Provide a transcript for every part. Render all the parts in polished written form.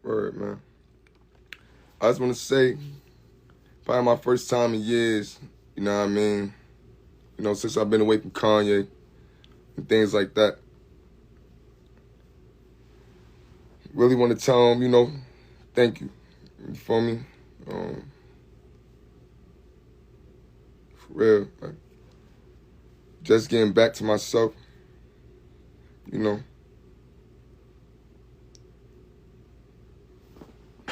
Word, man. I just want to say, probably my first time in years, you know what I mean? You know, since I've been away from Kanye and things like that. Really want to tell him, you know, thank you. You feel me? For real. Like, just getting back to myself, you know.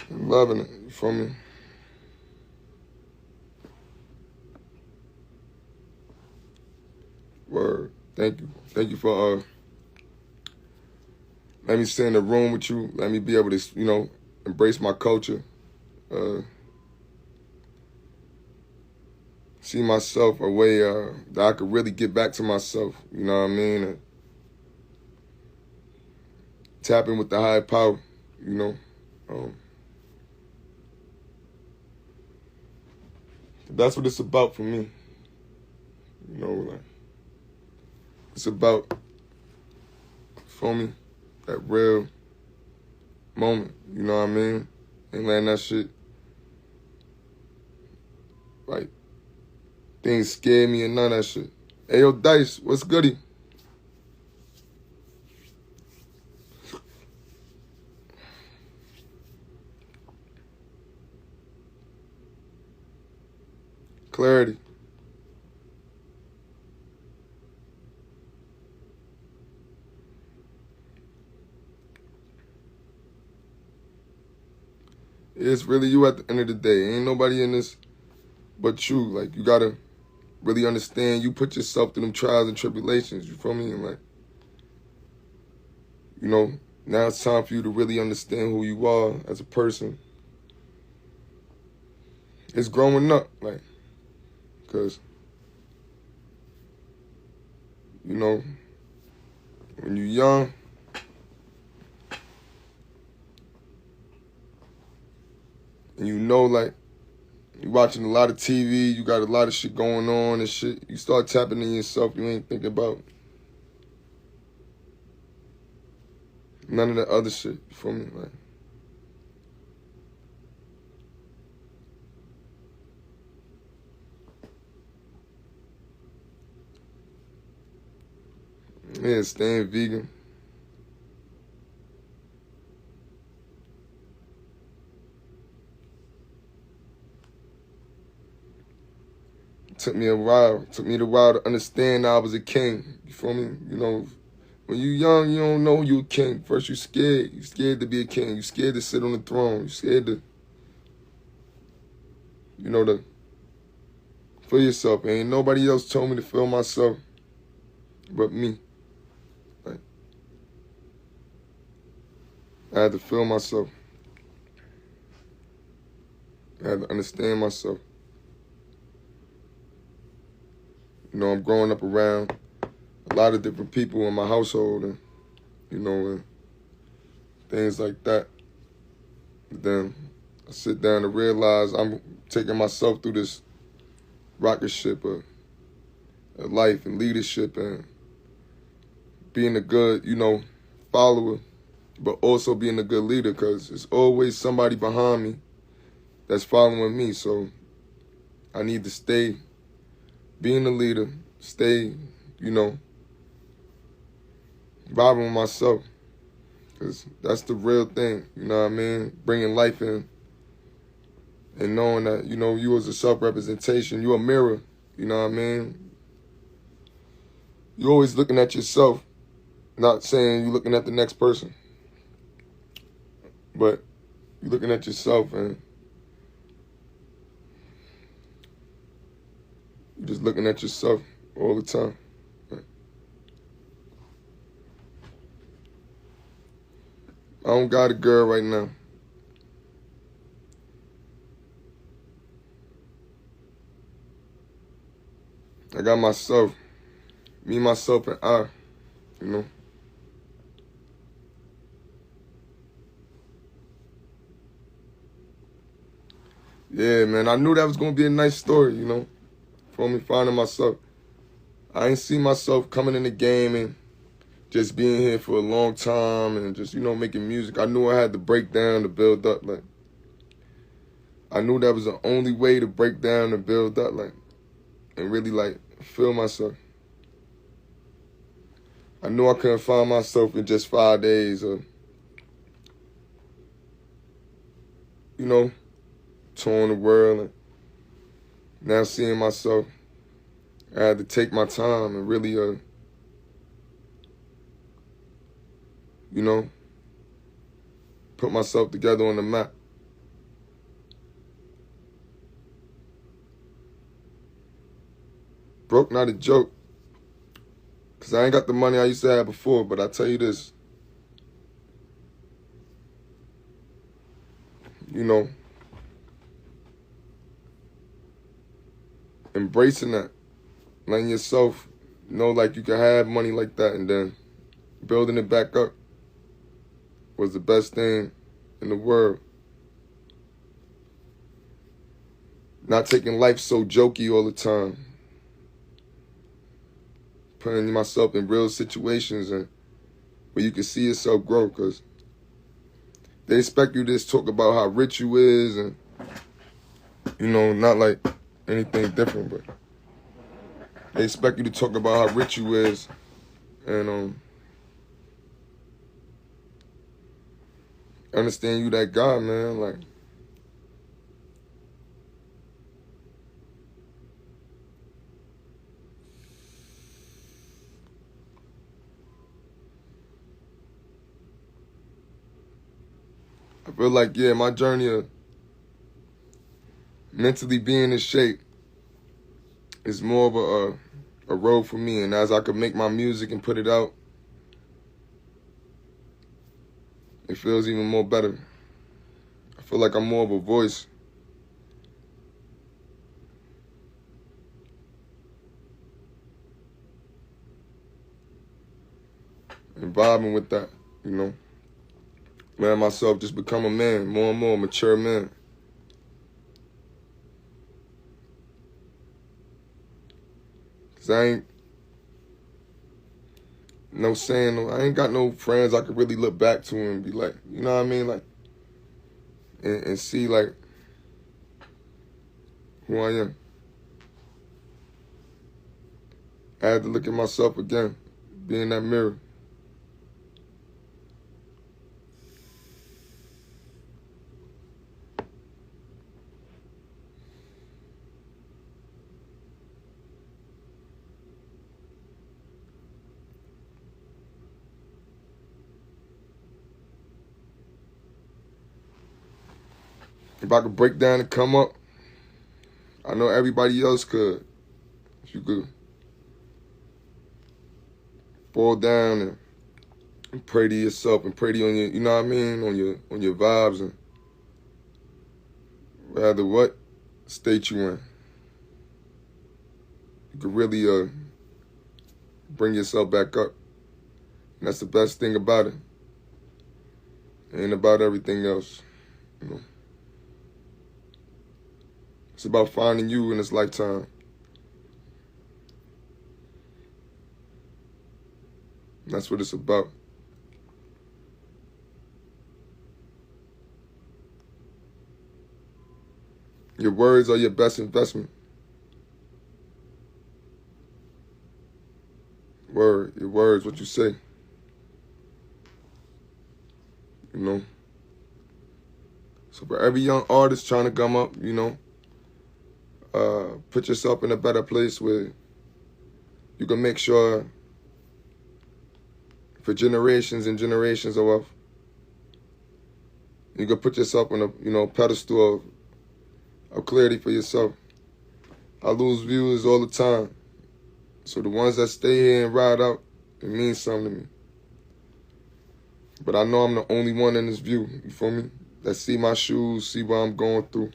I'm loving it, you feel me? Word. Thank you. Thank you for let me stay in the room with you. Let me be able to, you know, embrace my culture. See myself a way that I could really get back to myself. You know what I mean? And tap in with the higher power, you know. That's what it's about for me. You know, like, it's about, for me, that real moment. You know what I mean? And letting that shit, like, things scare me and none of that shit. Hey, yo, Dice, what's goody? Clarity. It's really you at the end of the day. Ain't nobody in this but you. Like, you gotta really understand. You put yourself through them trials and tribulations. You feel me? And like, you know, now it's time for you to really understand who you are as a person. It's growing up, like, because, you know, when you're young, and you know, like, you're watching a lot of TV, you got a lot of shit going on and shit, you start tapping in yourself, you ain't thinking about none of the other shit, you feel me? Like, yeah, staying vegan. Took me a while. Took me a while to understand I was a king. You feel me? You know, when you young, you don't know you a king. First, you scared. You scared to be a king. You scared to sit on the throne. You scared to, you know, to feel yourself. Ain't nobody else told me to feel myself but me. Like, I had to feel myself. I had to understand myself. You know, I'm growing up around a lot of different people in my household and, you know, and things like that. But then I sit down and realize I'm taking myself through this rocket ship of life and leadership and being a good, you know, follower, but also being a good leader, because there's always somebody behind me that's following me. So I need to stay being a leader, stay, you know, vibing with myself, because that's the real thing, you know what I mean? Bringing life in and knowing that, you know, you as a self-representation, you a mirror, you know what I mean? You're always looking at yourself, not saying you're looking at the next person, but you're looking at yourself and you're just looking at yourself all the time. I don't got a girl right now. I got myself, me, myself, and I, you know. Yeah, man, I knew that was going to be a nice story, you know, for me finding myself. I ain't see myself coming in the game and just being here for a long time and just, making music, I knew I had to break down to build up. Like, I knew that was the only way to break down and build up, like, and really, like, feel myself. I knew I couldn't find myself in just 5 days of, touring the world and now seeing myself. I had to take my time and really, put myself together on the map. Broke not a joke, because I ain't got the money I used to have before, but I tell you this, embracing that, letting yourself know like you can have money like that and then building it back up was the best thing in the world. Not taking life so jokey all the time. Putting myself in real situations and where you can see yourself grow, because they expect you to just talk about how rich you is and, not like anything different, but they expect you to talk about how rich you is and understand you that God, man. Like, I feel like, yeah, my journey of mentally being in shape is more of a road for me. And as I could make my music and put it out, it feels even more better. I feel like I'm more of a voice. And vibing with that, letting myself just become a man, more and more mature man. Cause I ain't got no friends I could really look back to and be like, you know what I mean? Like, and see like who I am. I had to look at myself again, be in that mirror. If I could break down and come up, I know everybody else could. If you could fall down and pray to yourself and pray to on your, you know what I mean, on your vibes and rather what state you in. You could really bring yourself back up. And that's the best thing about it. It ain't about everything else, It's about finding you in this lifetime. And that's what it's about. Your words are your best investment. Your words, what you say. So for every young artist trying to come up, put yourself in a better place where you can make sure for generations and generations of you can put yourself on a pedestal of clarity for yourself. I lose viewers all the time. So the ones that stay here and ride out, it means something to me. But I know I'm the only one in this view, you feel me? That see my shoes, see what I'm going through.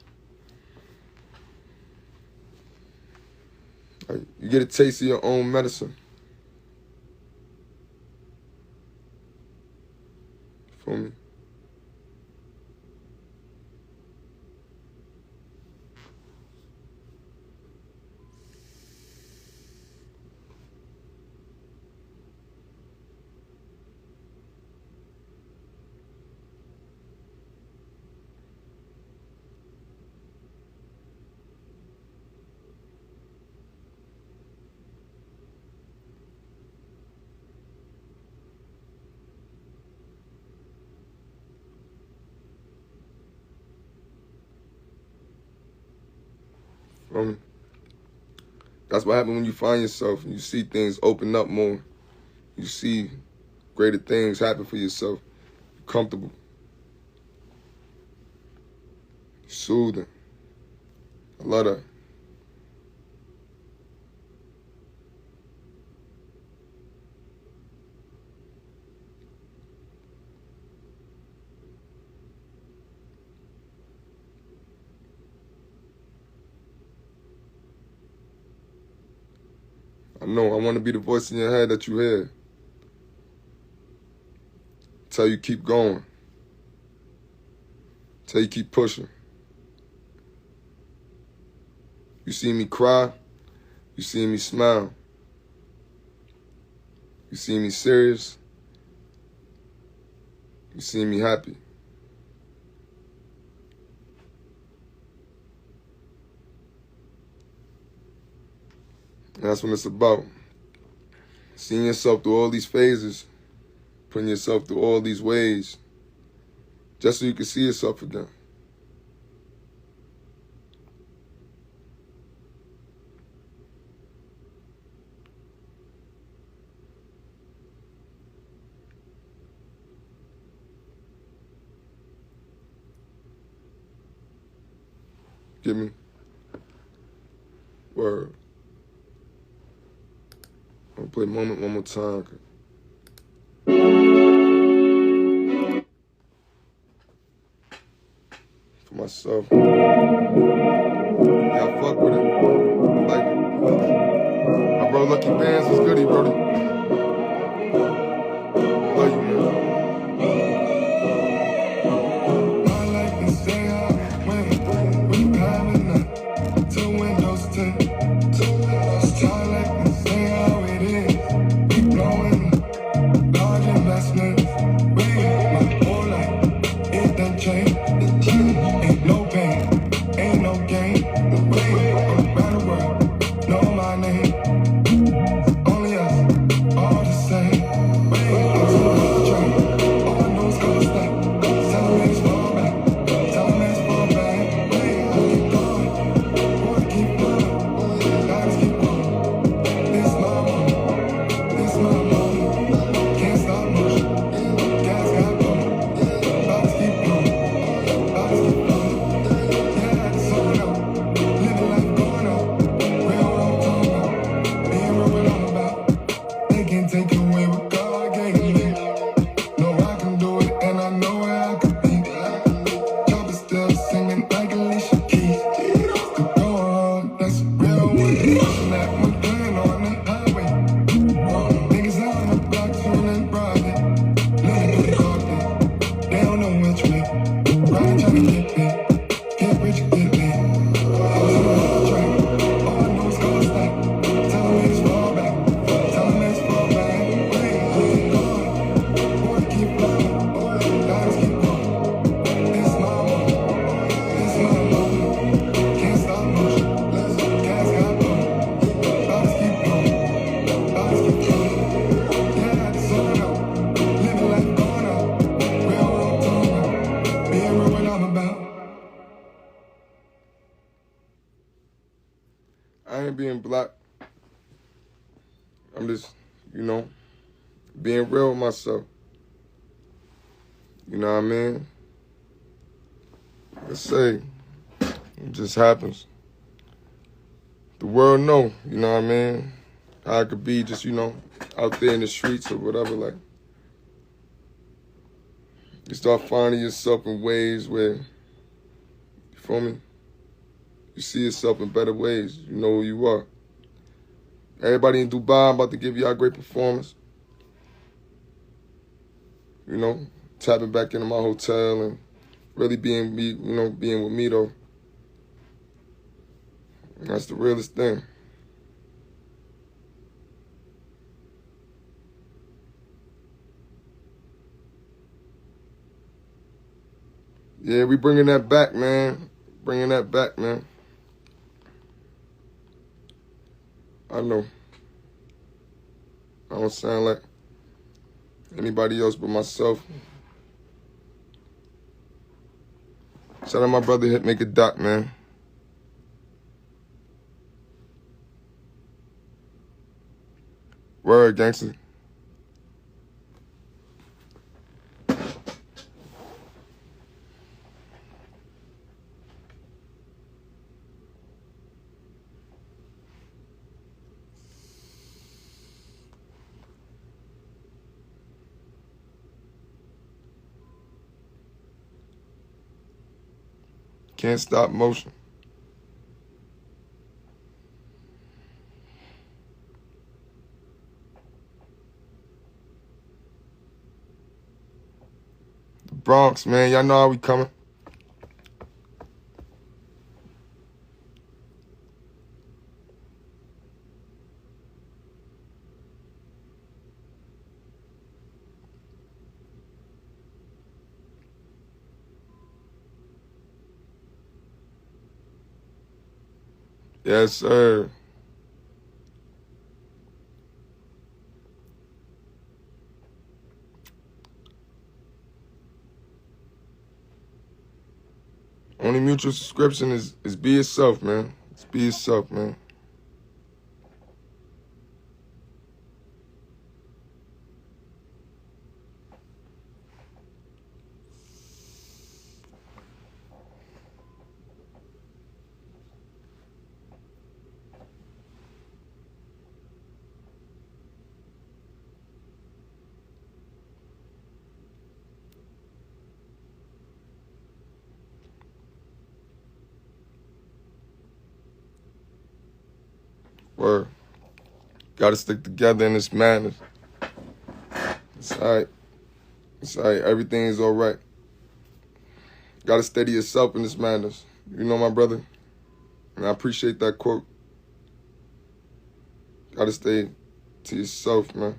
Like, you get a taste of your own medicine. You feel me? Feel me? That's what happens when you find yourself and you see things open up more. You see greater things happen for yourself. You're comfortable. Soothing. I love that. I know, I want to be the voice in your head that you hear. Tell you keep going. Tell you keep pushing. You see me cry. You see me smile. You see me serious. You see me happy. And that's what it's about. Seeing yourself through all these phases, putting yourself through all these ways, just so you can see yourself again. Get me? Word. I'm gonna play Moment one more time. For myself. Yeah, I fuck with it. I like it. My bro Lucky Bands was goodie, brody. Love you, man. I ain't being black. I'm just, being real with myself. You know what I mean? Let's say, it just happens. The world know, you know what I mean? How I could be just, out there in the streets or whatever, like. You start finding yourself in ways where, you feel me? You see yourself in better ways. You know who you are. Everybody in Dubai about to give y'all a great performance. Tapping back into my hotel and really being me, being with me though. That's the realest thing. Yeah, we bringing that back, man. Bringing that back, man. I know. I don't sound like anybody else but myself. Shout out my brother Hitmaker Doc, man. Word, gangster. Can't stop motion. The Bronx, man. Y'all know how we coming. Yes, sir. Only mutual subscription is be yourself, man. Just be yourself, man. Word. Gotta stick together in this madness. It's alright. It's alright. Everything is alright. Gotta steady yourself in this madness. You know, my brother? And I appreciate that quote. Gotta stay to yourself, man.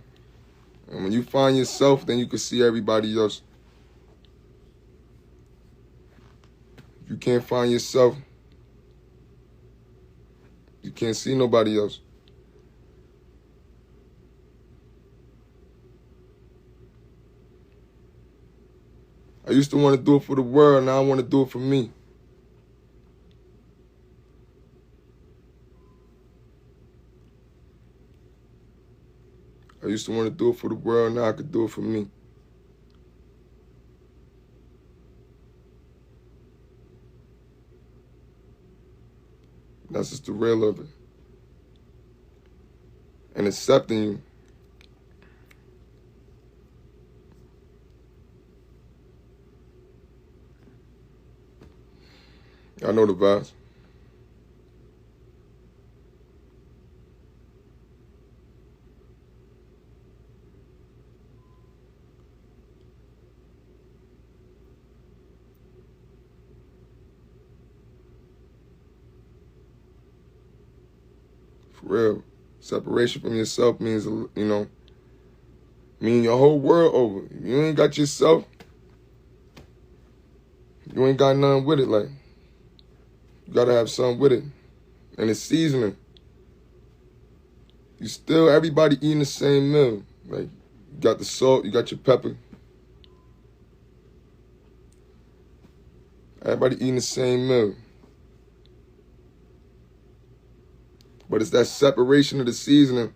And when you find yourself, then you can see everybody else. If you can't find yourself, you can't see nobody else. I used to want to do it for the world, now I want to do it for me. I used to want to do it for the world, now I could do it for me. That's just the real of it. And accepting you. I know the vibes. For real. Separation from yourself means, mean your whole world over. If you ain't got yourself, you ain't got nothing with it. Like, you gotta have something with it. And it's seasoning. You still, everybody eating the same meal. Like, you got the salt, you got your pepper. Everybody eating the same meal. But it's that separation of the seasoning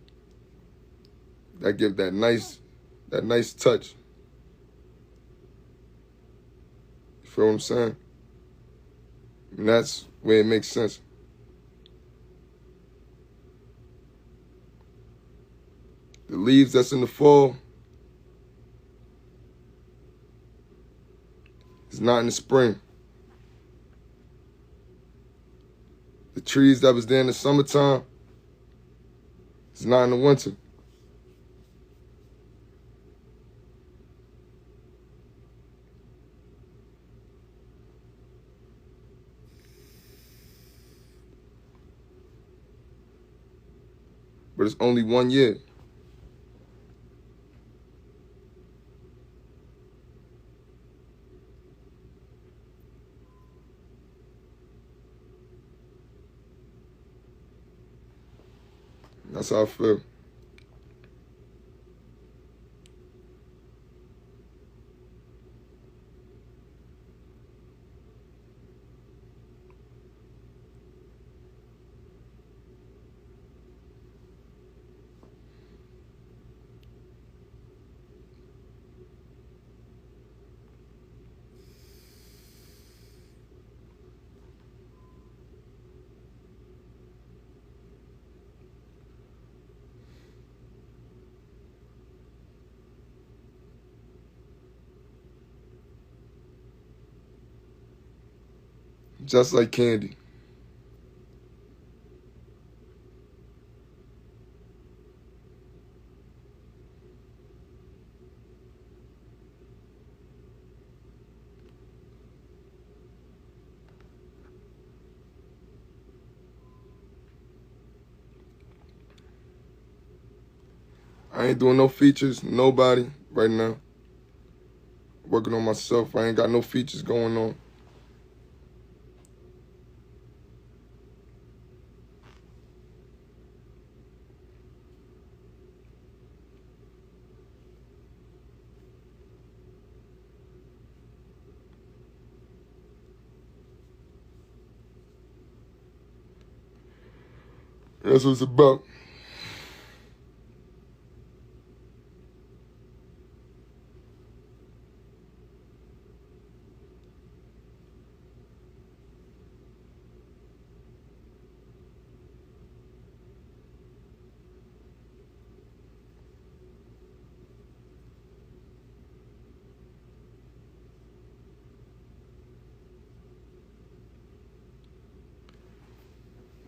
that give that nice touch. You feel what I'm saying? And that's where it makes sense. The leaves that's in the fall is not in the spring. The trees that was there in the summertime is not in the winter. But it's only 1 year. That's how I feel. just like candy. I ain't doing no features, nobody right now. Working on myself. I ain't got no features going on. That's what it's about.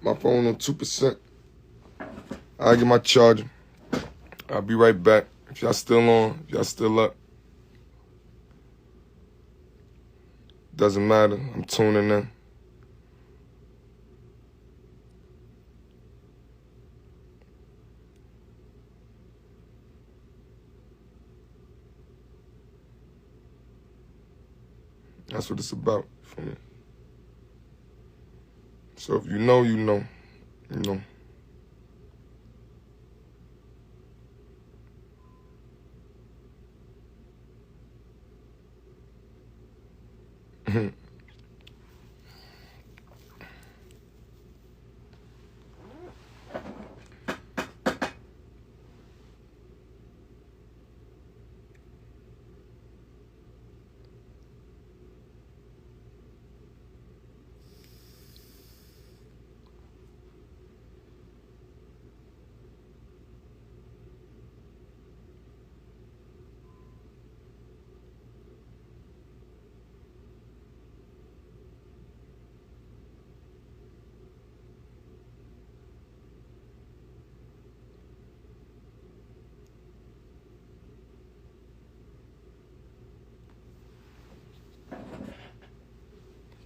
My phone on 2%. I'll get my charger. I'll be right back. If y'all still on, if y'all still up. Doesn't matter. I'm tuning in. That's what it's about for me. So if you know, you know. You know.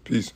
Peace.